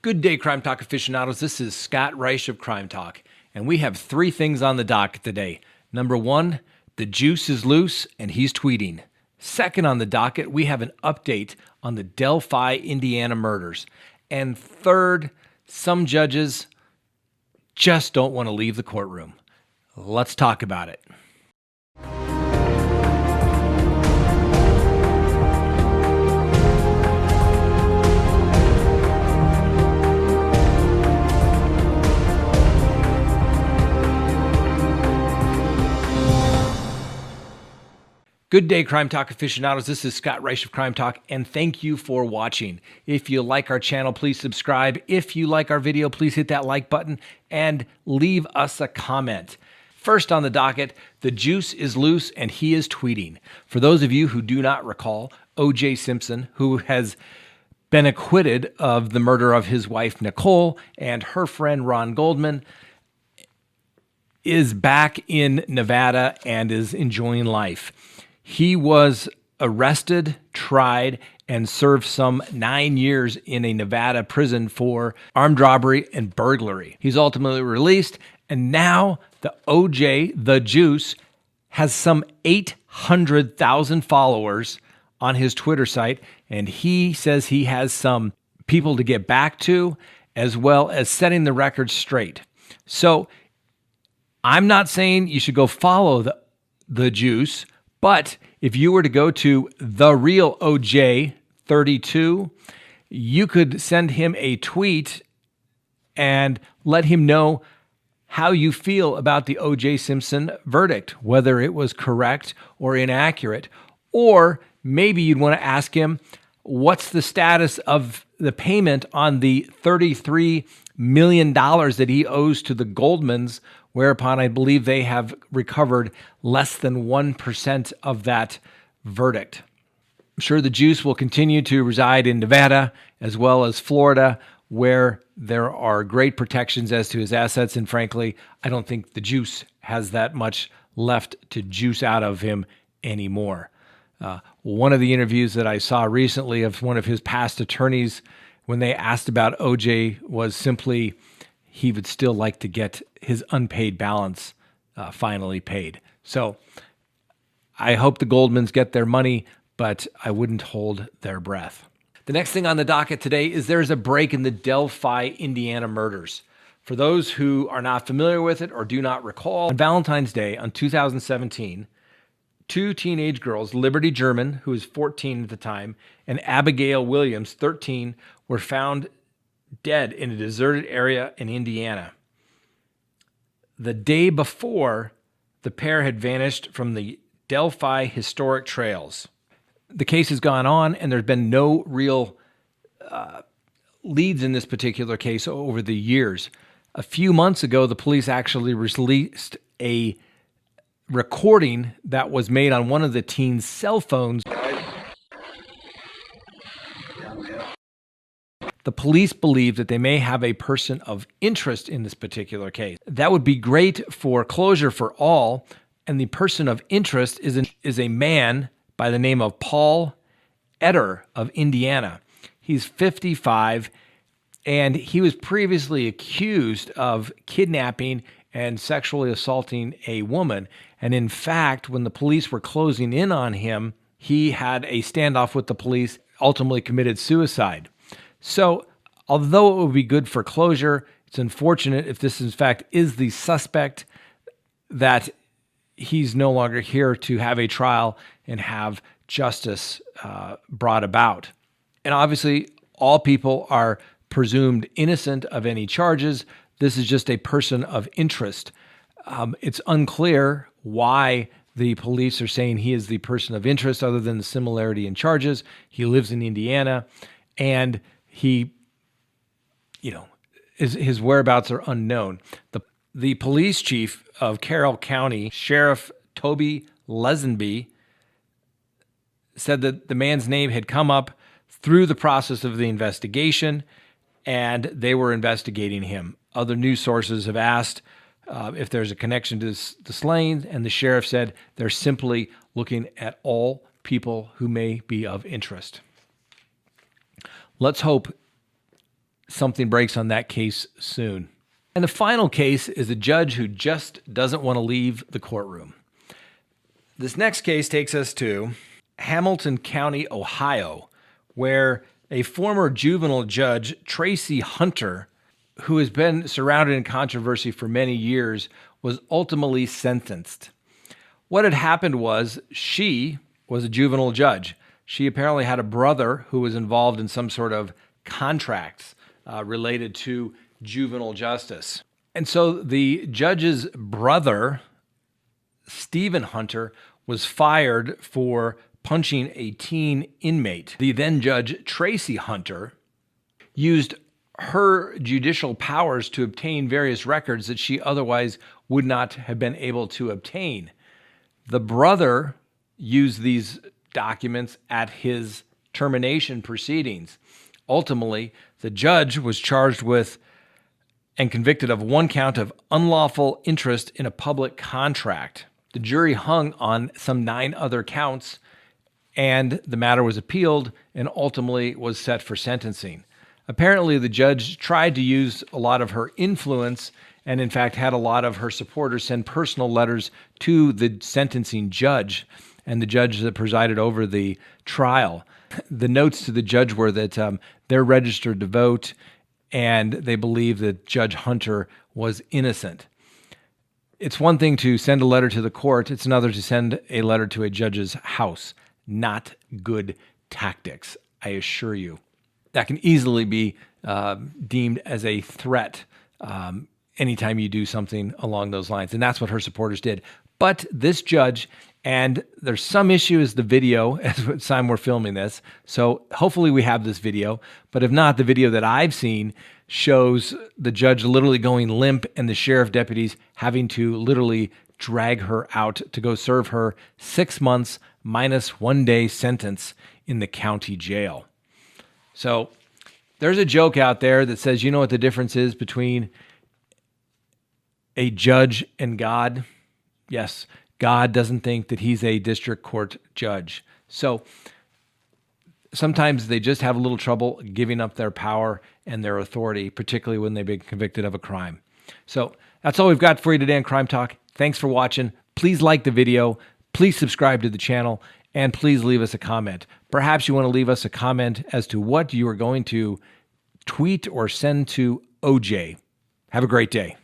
Good day, Crime Talk aficionados. This is Scott Reisch of Crime Talk, and we have three things on the docket today. Number one, the juice is loose and he's tweeting. Second on the docket, we have an update on the Delphi, Indiana murders. And third, some judges just don't want to leave the courtroom. Let's talk about it. Good day, Crime Talk aficionados. This is Scott Reisch of Crime Talk, and thank you for watching. If you like our channel, please subscribe. If you like our video, please hit that like button and leave us a comment. First on the docket, the juice is loose and he is tweeting. For those of you who do not recall, OJ Simpson, who has been acquitted of the murder of his wife, Nicole, and her friend, Ron Goldman, is back in Nevada and is enjoying life. He was arrested, tried, and served some 9 years in a Nevada prison for armed robbery and burglary. He's ultimately released, and now the OJ, the Juice, has some 800,000 followers on his Twitter site, and he says he has some people to get back to, as well as setting the record straight. So I'm not saying you should go follow the Juice, but if you were to go to The Real OJ 32, you could send him a tweet and let him know how you feel about the OJ Simpson verdict, whether it was correct or inaccurate. Or maybe you'd want to ask him, what's the status of the payment on the $33 million that he owes to the Goldmans, whereupon I believe they have recovered less than 1% of that verdict. I'm sure the Juice will continue to reside in Nevada as well as Florida, where there are great protections as to his assets. And frankly, I don't think the Juice has that much left to juice out of him anymore. One of the interviews that I saw recently of one of his past attorneys, when they asked about OJ, was simply he would still like to get his unpaid balance finally paid. So I hope the Goldmans get their money, but I wouldn't hold their breath. The next thing on the docket today is there's a break in the Delphi, Indiana murders. For those who are not familiar with it or do not recall, on Valentine's Day on 2017, two teenage girls, Liberty German, who was 14 at the time, and Abigail Williams, 13, were found dead in a deserted area in Indiana. The day before, the pair had vanished from the Delphi historic trails. The case has gone on, and there's been no real leads in this particular case over the years. A few months ago, the police actually released a recording that was made on one of the teens' cell phones. The police believe that they may have a person of interest in this particular case. That would be great for closure for all, and the person of interest is a man by the name of Paul Etter of Indiana. He's 55, and he was previously accused of kidnapping and sexually assaulting a woman. And in fact, when the police were closing in on him, he had a standoff with the police, ultimately committed suicide. So, although it would be good for closure, it's unfortunate if this in fact is the suspect that he's no longer here to have a trial and have justice brought about. And obviously, all people are presumed innocent of any charges. This is just a person of interest. It's unclear why the police are saying he is the person of interest other than the similarity in charges. He lives in Indiana, and he, his whereabouts are unknown. The police chief of Carroll County, Sheriff Toby Lesenby, said that the man's name had come up through the process of the investigation, and they were investigating him. Other news sources have asked if there's a connection to the slaying, and the sheriff said they're simply looking at all people who may be of interest. Let's hope something breaks on that case soon. And the final case is a judge who just doesn't want to leave the courtroom. This next case takes us to Hamilton County, Ohio, where a former juvenile judge, Tracy Hunter, who has been surrounded in controversy for many years, was ultimately sentenced. What had happened was she was a juvenile judge. She apparently had a brother who was involved in some sort of contracts related to juvenile justice. And so the judge's brother, Stephen Hunter, was fired for punching a teen inmate. The then judge, Tracy Hunter, used her judicial powers to obtain various records that she otherwise would not have been able to obtain. The brother used these documents at his termination proceedings. Ultimately, the judge was charged with and convicted of one count of unlawful interest in a public contract. The jury hung on some 9 other counts, and the matter was appealed and ultimately was set for sentencing. Apparently, the judge tried to use a lot of her influence and, in fact, had a lot of her supporters send personal letters to the sentencing judge and the judge that presided over the trial. The notes to the judge were that they're registered to vote and they believe that Judge Hunter was innocent. It's one thing to send a letter to the court. It's another to send a letter to a judge's house. Not good tactics, I assure you. That can easily be deemed as a threat anytime you do something along those lines. And that's what her supporters did. But this judge, and there's some issue is the video at the time we're filming this. So hopefully we have this video. But if not, the video that I've seen shows the judge literally going limp and the sheriff deputies having to literally drag her out to go serve her 6 months minus 1 day sentence in the county jail. So there's a joke out there that says, you know what the difference is between a judge and God? Yes, God doesn't think that he's a district court judge. So sometimes they just have a little trouble giving up their power and their authority, particularly when they've been convicted of a crime. So that's all we've got for you today on Crime Talk. Thanks for watching. Please like the video. Please subscribe to the channel. And please leave us a comment. Perhaps you want to leave us a comment as to what you are going to tweet or send to OJ. Have a great day.